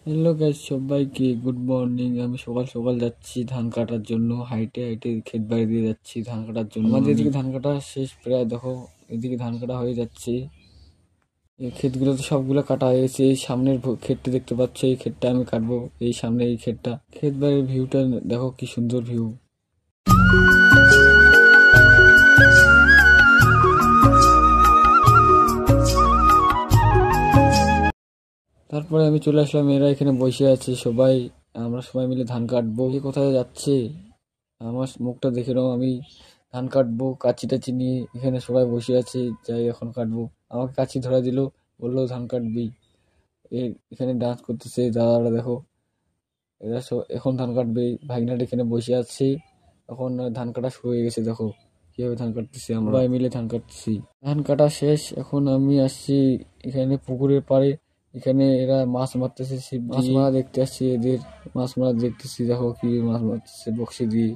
Hello guys, সবাইকে good morning. আমি সকাল সকাল যাচ্ছি ধান কাটার জন্য। হাইটে হাইটে ক্ষেত বাড়ি দিয়ে যাচ্ছি ধান কাটার জন্য। আমাদের এদিকে ধান কাটা শেষ প্রায়, দেখো এদিকে ধান কাটা হয়ে যাচ্ছে। এই ক্ষেতগুলো তো সবগুলো কাটা হয়ে গেছে। এই সামনের ক্ষেতটা দেখতে পাচ্ছ, এই ক্ষেতটা আমি কাটবো। এই সামনে এই ক্ষেতটা, ক্ষেত বাড়ির ভিউটা দেখো কি সুন্দর ভিউ। তারপরে আমি চলে আসলাম, এরা এখানে বসে আছে সবাই। আমরা সবাই মিলে ধান কাটবো। কোথায় যাচ্ছে আমার মুখটা দেখে নাও। আমি ধান কাটবো, কাঁচি টাচি নিয়ে এখানে সবাই বসে আছে। যাই এখন কাটবো, আমাকে কাঁচি ধরা দিল, বললো ধান কাটবি। এখানে ডান্স করতেছে দাদারা, দেখো এরা সব এখন ধান কাটবে। ভাগনাটা এখানে বসে আছে, এখন ধান কাটা শুরু হয়ে গেছে। দেখো কিভাবে ধান কাটতেছি, আমরা সবাই মিলে ধান কাটতেছি। ধান কাটা শেষ, এখন আমি আসছি এখানে পুকুরের পাড়ে। এখানে এরা মাছ মারতেছে, ছিপ দিয়ে মাছ মারা দেখতে আসছি। এদের মাছ মারা দেখতেছি, দেখো কি মাছ মারতেছে বক্সি দিয়ে।